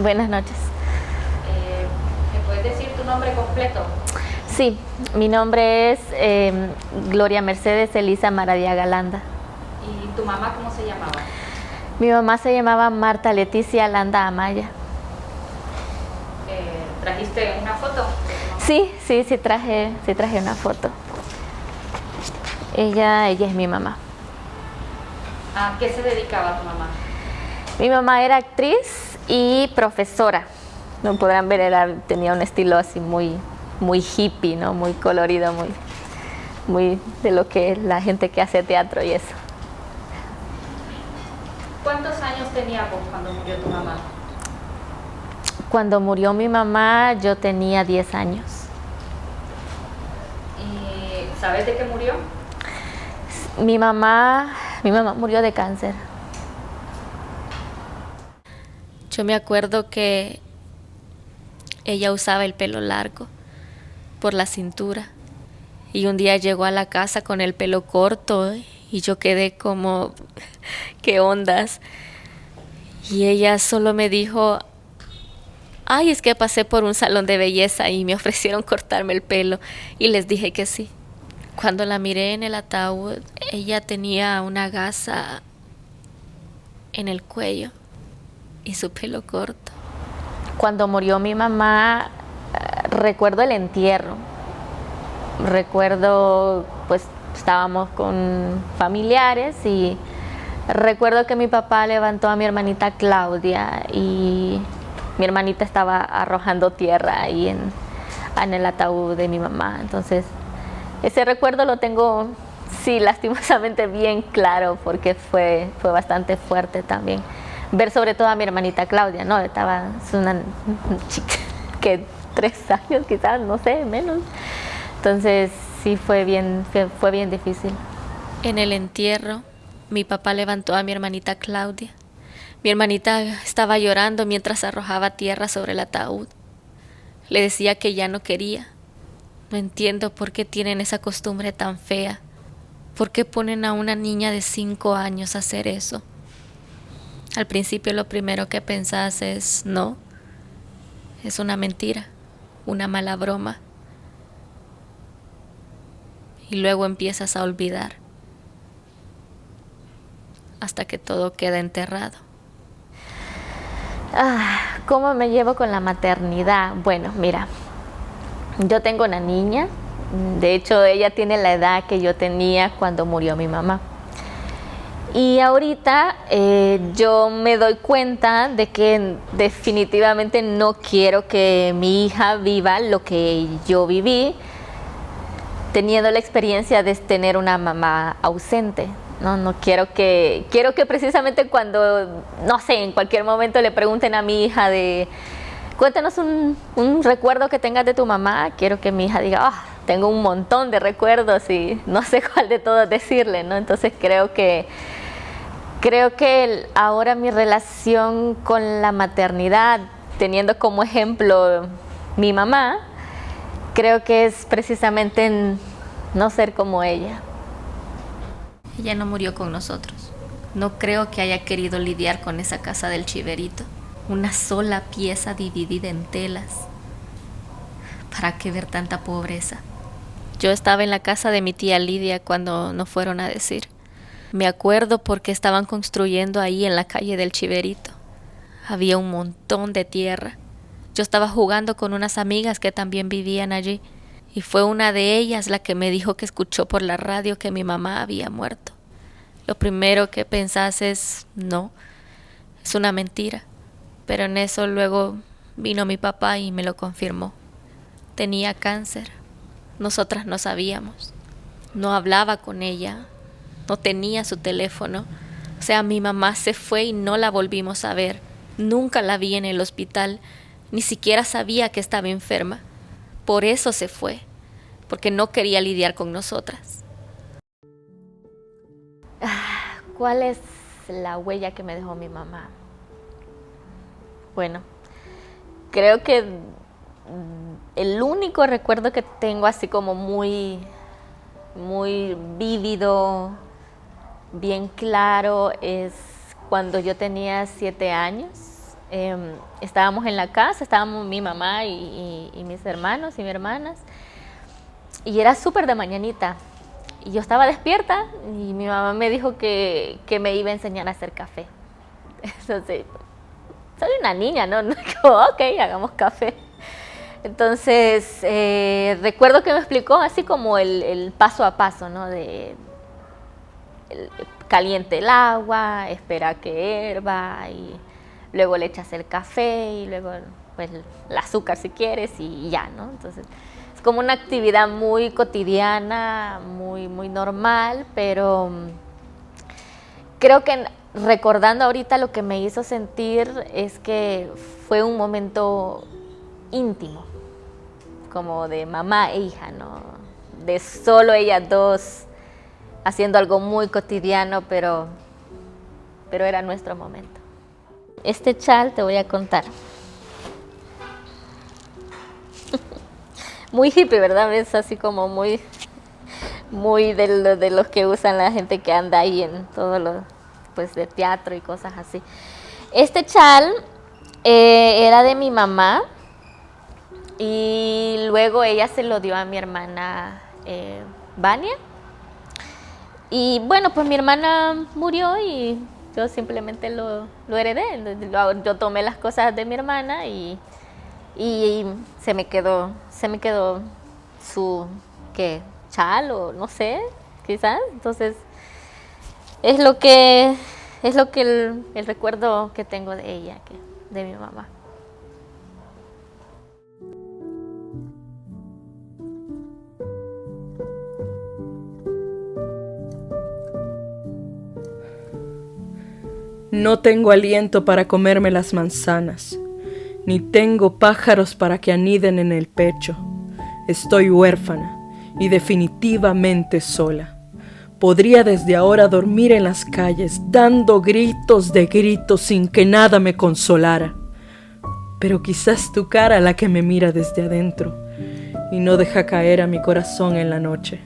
Buenas noches. ¿Me puedes decir tu nombre completo? Sí, mi nombre es Gloria Mercedes Elisa Maradiaga Landa. ¿Y tu mamá cómo se llamaba? Mi mamá se llamaba Marta Leticia Landa Amaya. ¿Trajiste una foto? Sí traje una foto. Ella es mi mamá. ¿A qué se dedicaba tu mamá? Mi mamá era actriz y profesora. Como podrán ver, tenía un estilo así muy hippie, ¿no? Muy colorido, muy de lo que es la gente que hace teatro y eso. ¿Cuántos años tenías vos cuando murió tu mamá? Cuando murió mi mamá yo tenía 10 años. ¿Y sabes de qué murió? Mi mamá murió de cáncer. Yo me acuerdo que ella usaba el pelo largo por la cintura y un día llegó a la casa con el pelo corto y yo quedé como, ¿qué ondas? Y ella solo me dijo, ay, es que pasé por un salón de belleza y me ofrecieron cortarme el pelo y les dije que sí. Cuando la miré en el ataúd, ella tenía una gasa en el cuello y su pelo corto. Cuando murió mi mamá, recuerdo el entierro. Recuerdo, pues, estábamos con familiares y recuerdo que mi papá levantó a mi hermanita Claudia y mi hermanita estaba arrojando tierra ahí en el ataúd de mi mamá. Entonces, ese recuerdo lo tengo, sí, lastimosamente bien claro porque fue bastante fuerte también. Ver sobre todo a mi hermanita Claudia, ¿no? Es una chica que 3 años quizás, no sé, menos. Entonces sí fue bien difícil. En el entierro, mi papá levantó a mi hermanita Claudia. Mi hermanita estaba llorando mientras arrojaba tierra sobre el ataúd. Le decía que ya no quería. No entiendo por qué tienen esa costumbre tan fea. ¿Por qué ponen a una niña de 5 años a hacer eso? Al principio lo primero que pensás es, no, es una mentira, una mala broma. Y luego empiezas a olvidar hasta que todo queda enterrado. ¿Cómo me llevo con la maternidad? Bueno, mira, yo tengo una niña. De hecho, ella tiene la edad que yo tenía cuando murió mi mamá. Y ahorita yo me doy cuenta de que definitivamente no quiero que mi hija viva lo que yo viví, teniendo la experiencia de tener una mamá ausente. No quiero quiero que precisamente cuando, no sé, en cualquier momento le pregunten a mi hija cuéntanos un recuerdo que tengas de tu mamá. Quiero que mi hija diga, tengo un montón de recuerdos y no sé cuál de todos decirle, ¿no? Entonces creo que ahora mi relación con la maternidad, teniendo como ejemplo mi mamá, creo que es precisamente no ser como ella. Ella no murió con nosotros. No creo que haya querido lidiar con esa casa del Chiverito. Una sola pieza dividida en telas. ¿Para qué ver tanta pobreza? Yo estaba en la casa de mi tía Lidia cuando nos fueron a decir. Me acuerdo porque estaban construyendo ahí en la calle del Chiverito. Había un montón de tierra. Yo estaba jugando con unas amigas que también vivían allí y fue una de ellas la que me dijo que escuchó por la radio que mi mamá había muerto. Lo primero que pensás es, no, es una mentira. Pero en eso luego vino mi papá y me lo confirmó. Tenía cáncer. Nosotras no sabíamos. No hablaba con ella. No tenía su teléfono. O sea, mi mamá se fue y no la volvimos a ver. Nunca la vi en el hospital. Ni siquiera sabía que estaba enferma. Por eso se fue. Porque no quería lidiar con nosotras. ¿Cuál es la huella que me dejó mi mamá? Bueno, creo que el único recuerdo que tengo así como muy vívido, bien claro, es cuando yo tenía 7 años Estábamos en la casa, estábamos mi mamá y mis hermanos y mis hermanas, y era súper de mañanita. Y yo estaba despierta y mi mamá me dijo que me iba a enseñar a hacer café. Entonces, soy una niña, ¿no? Como, ok, hagamos café. Entonces, recuerdo que me explicó así como el paso a paso, ¿no? Caliente el agua, espera que hierva y luego le echas el café y luego pues el azúcar si quieres y ya, ¿no? Entonces, es como una actividad muy cotidiana, muy normal, pero creo que recordando ahorita lo que me hizo sentir es que fue un momento íntimo, como de mamá e hija, ¿no? De solo ellas dos haciendo algo muy cotidiano, pero era nuestro momento. Este chal te voy a contar. Muy hippie, ¿verdad? Es así como muy de los que usan la gente que anda ahí en todo lo pues de teatro y cosas así. Este chal era de mi mamá y luego ella se lo dio a mi hermana Vania. Y bueno, pues mi hermana murió y yo simplemente lo heredé. Yo tomé las cosas de mi hermana y se me quedó su chal o no sé, quizás. Entonces es lo que el recuerdo que tengo de ella, de mi mamá. No tengo aliento para comerme las manzanas, ni tengo pájaros para que aniden en el pecho. Estoy huérfana y definitivamente sola. Podría desde ahora dormir en las calles, dando gritos de gritos sin que nada me consolara. Pero quizás tu cara la que me mira desde adentro y no deja caer a mi corazón en la noche.